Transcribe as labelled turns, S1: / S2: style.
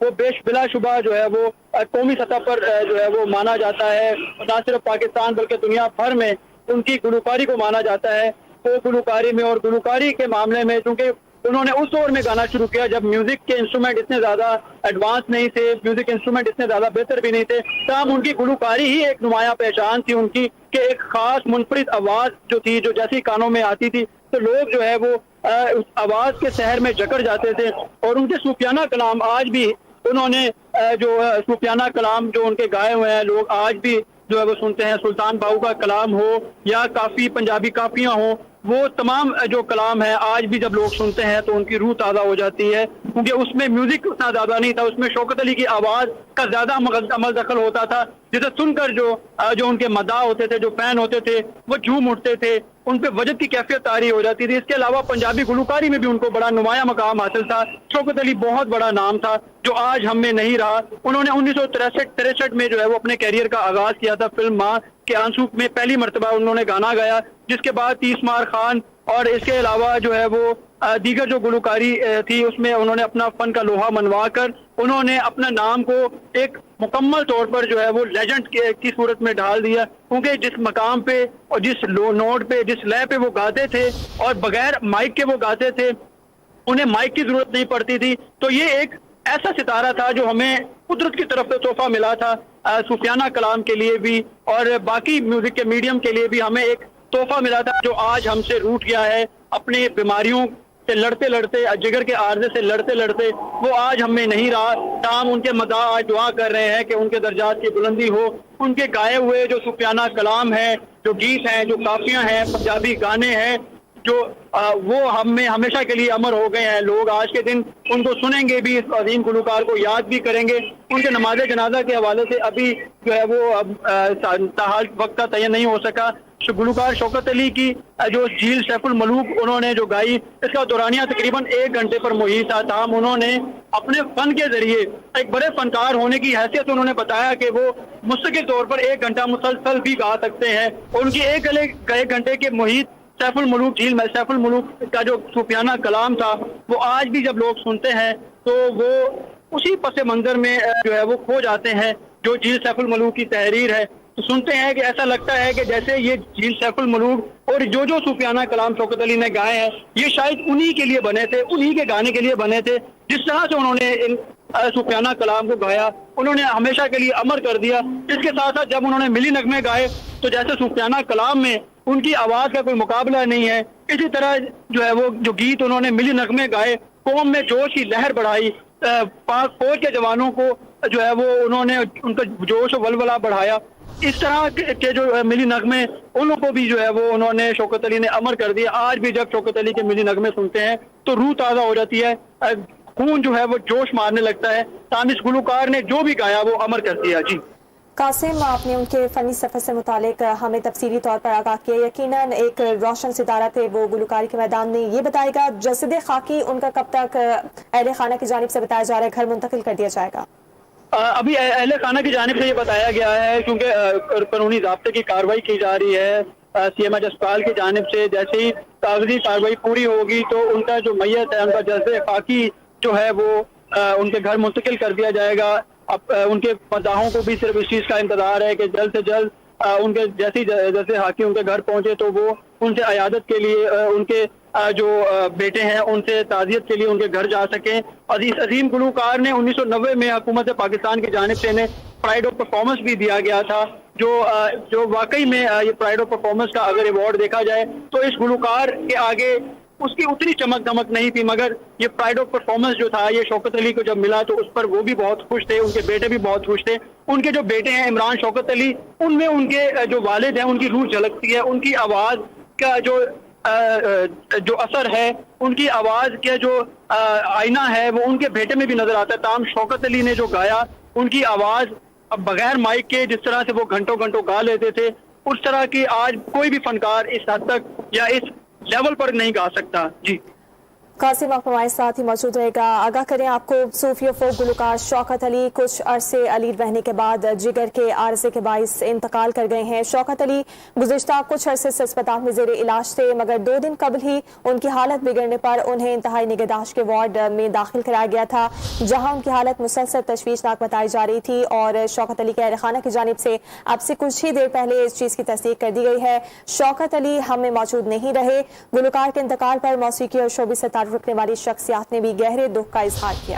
S1: وہ بلا شبہ جو ہے وہ قومی سطح پر جو ہے وہ مانا جاتا ہے، نہ صرف پاکستان بلکہ دنیا بھر میں ان کی گلوکاری کو مانا جاتا ہے۔ وہ گلوکاری میں اور گلوکاری کے معاملے میں، کیونکہ انہوں نے اس دور میں گانا شروع کیا جب میوزک کے انسٹرومنٹ اتنے زیادہ ایڈوانس نہیں تھے، میوزک انسٹرومنٹ اتنے زیادہ بہتر بھی نہیں تھے، تاہم ان کی گلوکاری ہی ایک نمایاں پہچان تھی ان کی، کہ ایک خاص منفرد آواز جو تھی، جو جیسی کانوں میں آتی تھی تو لوگ جو ہے وہ اس آواز کے سحر میں جکڑ جاتے تھے۔ اور ان کے صوفیانہ کلام آج بھی انہوں نے جو صوفیانہ کلام جو ان کے گائے ہوئے ہیں، لوگ آج بھی جو ہے وہ سنتے ہیں۔ سلطان باہو کا کلام ہو یا کافی پنجابی کافیاں ہوں، وہ تمام جو کلام ہے آج بھی جب لوگ سنتے ہیں تو ان کی روح تازہ ہو جاتی ہے، کیونکہ اس میں میوزک اتنا زیادہ نہیں تھا، اس میں شوکت علی کی آواز کا زیادہ عمل دخل ہوتا تھا، جسے سن کر جو ان کے مداح ہوتے تھے، جو فین ہوتے تھے، وہ جھوم اٹھتے تھے، ان پہ وجد کی کیفیت طاری ہو جاتی تھی۔ اس کے علاوہ پنجابی گلوکاری میں بھی ان کو بڑا نمایاں مقام حاصل تھا۔ شوکت علی بہت بڑا نام تھا جو آج ہم میں نہیں رہا۔ انہوں نے 1963 میں جو ہے وہ اپنے کیریئر کا آغاز کیا تھا، فلم ماں کے آنسو میں پہلی مرتبہ انہوں نے گانا گایا، جس کے بعد تیس مار خان اور اس کے علاوہ جو ہے وہ دیگر جو گلوکاری تھی اس میں انہوں نے اپنا فن کا لوہا منوا کر انہوں نے اپنا نام کو ایک مکمل طور پر جو ہے وہ لیجنڈ کی صورت میں ڈال دیا، کیونکہ جس مقام پہ اور جس نوٹ پہ، جس لے پہ وہ گاتے تھے اور بغیر مائک کے وہ گاتے تھے، انہیں مائک کی ضرورت نہیں پڑتی تھی، تو یہ ایک ایسا ستارہ تھا جو ہمیں قدرت کی طرف سے تحفہ ملا تھا۔ صوفیانہ کلام کے لیے بھی اور باقی میوزک کے میڈیم کے لیے بھی ہمیں ایک تحفہ ملا تھا جو آج ہم سے روٹ گیا ہے۔ اپنی بیماریوں سے لڑتے لڑتے، جگر کے عارضے سے لڑتے لڑتے وہ آج ہم میں نہیں رہا، تاہم ان کے مداح آج دعا کر رہے ہیں کہ ان کے درجات کی بلندی ہو۔ ان کے گائے ہوئے جو صوفیانہ کلام ہیں، جو گیت ہیں، جو کافیاں ہیں، پنجابی گانے ہیں، جو وہ ہم میں ہمیشہ کے لیے امر ہو گئے ہیں۔ لوگ آج کے دن ان کو سنیں گے بھی، اس عظیم گلوکار کو یاد بھی کریں گے۔ ان کے نماز جنازہ کے حوالے سے ابھی جو ہے وہ تاحال وقت کا تعین نہیں ہو سکا۔ گلوکار شوکت علی کی جو جھیل سیف الملوک انہوں نے جو گائی، اس کا دورانیہ تقریباً 1 گھنٹے پر محیط تھا، تاہم انہوں نے اپنے فن کے ذریعے ایک بڑے فنکار ہونے کی حیثیت انہوں نے بتایا کہ وہ مستقل طور پر 1 گھنٹہ مسلسل بھی گا سکتے ہیں۔ ان کی 1 گھنٹے کے محیط سیف الملوک جھیل میں سیف الملوک کا جو صوفیانہ کلام تھا، وہ آج بھی جب لوگ سنتے ہیں تو وہ اسی پس منظر میں جو ہے وہ کھو جاتے ہیں جو جھیل سیف الملوک کی تحریر ہے۔ تو سنتے ہیں کہ ایسا لگتا ہے کہ جیسے یہ جھیل سیف الملوک اور جو صوفیانہ کلام شوکت علی نے گائے ہیں، یہ شاید انہی کے لیے بنے تھے، انہی کے گانے کے لیے بنے تھے۔ جس طرح سے انہوں نے ان صوفیانہ کلام کو گایا، انہوں نے ہمیشہ کے لیے امر کر دیا۔ اس کے ساتھ ساتھ جب انہوں نے ملی نغمے گائے تو جیسے صوفیانہ کلام میں ان کی آواز کا کوئی مقابلہ نہیں ہے، اسی طرح جو ہے وہ جو گیت انہوں نے ملی نغمے گائے، قوم میں جوش کی لہر بڑھائی، پاک فوج کے جوانوں کو جو ہے وہ انہوں نے ان کا جوش و ولولہ بڑھایا۔ اس طرح کے جو ملی نغمے ان کو بھی جو ہے وہ انہوں نے شوکت علی نے امر کر دیا۔ آج بھی جب شوکت علی کے ملی نغمے سنتے ہیں تو روح تازہ ہو جاتی ہے، خون جو ہے وہ جوش مارنے لگتا ہے۔ تاہم اس گلوکار نے جو بھی گایا وہ امر کر دیا۔ جی
S2: قاسم، آپ نے ان کے فنی سفر سے متعلق ہمیں تفصیلی طور پر آگاہ کیا، یقیناً ایک روشن ستارہ تھے وہ گلوکاری کے میدان میں۔ یہ بتائے گا جسد خاکی ان کا کب تک اہل خانہ کی جانب سے بتایا جا رہا ہے گھر منتقل کر دیا جائے گا؟
S1: ابھی اہل خانہ کی جانب سے یہ بتایا گیا ہے، کیونکہ قانونی ضابطے کی کارروائی کی جا رہی ہے سی ایم ایچ اسپتال کی جانب سے۔ جیسے ہی کاغذی کارروائی پوری ہوگی تو ان کا جو میت ہے، ان کا جسد خاکی جو ہے وہ ان کے گھر منتقل کر دیا جائے گا۔ اب ان کے مداحوں کو بھی صرف اس چیز کا انتظار ہے کہ جلد سے جلد ان کے جیسے حاکی ان کے گھر پہنچے تو وہ ان سے عیادت کے لیے، ان کے جو بیٹے ہیں ان سے تعزیت کے لیے ان کے گھر جا سکیں۔ اور اس عظیم گلوکار نے 1990 میں حکومت پاکستان کی جانب سے انہیں پرائڈ آف پرفارمنس بھی دیا گیا تھا، جو واقعی میں یہ پرائڈ آف پرفارمنس کا اگر ایوارڈ دیکھا جائے تو اس گلوکار کے آگے اس کی اتنی چمک دمک نہیں تھی، مگر یہ پرائڈ آف پرفارمنس جو تھا یہ شوکت علی کو جب ملا تو اس پر وہ بھی بہت خوش تھے، ان کے بیٹے بھی بہت خوش تھے۔ ان کے جو بیٹے ہیں عمران شوکت علی، ان میں ان کے جو والد ہیں ان کی روح جھلکتی ہے، ان کی آواز کا جو اثر ہے، ان کی آواز کا جو آئینہ ہے وہ ان کے بیٹے میں بھی نظر آتا ہے۔ تاہم شوکت علی نے جو گایا، ان کی آواز بغیر مائک کے جس طرح سے وہ گھنٹوں گھنٹوں گا لیتے تھے، اس طرح کی آج کوئی بھی فنکار اس حد تک یا اس لیول پر نہیں گا سکتا۔ جی
S2: قاسم آپ ہمارے ساتھ ہی موجود رہے گا. آگاہ کریں آپ کو صوفی و فوک گلوکار شوکت علی کچھ عرصے علیل بہنے کے بعد جگر کے عارضے کے باعث انتقال کر گئے ہیں. شوکت علی گزشتہ کچھ عرصے سے اسپتال میں زیر علاج تھے، مگر 2 دن قبل ہی ان کی حالت بگڑنے پر انہیں انتہائی نگہداشت کے وارڈ میں داخل کرایا گیا تھا، جہاں ان کی حالت مسلسل تشویشناک بتائی جا رہی تھی اور شوکت علی کے اہل خانہ کی جانب سے اب سے کچھ ہی دیر پہلے اس چیز کی تصدیق کر دی گئی ہے. شوکت علی ہم میں موجود نہیں رہے. گلوکار کے انتقال پر موسیقی اور شوبز سے تعلق رکھنے والی شخصیات نے بھی گہرے دکھ کا اظہار کیا.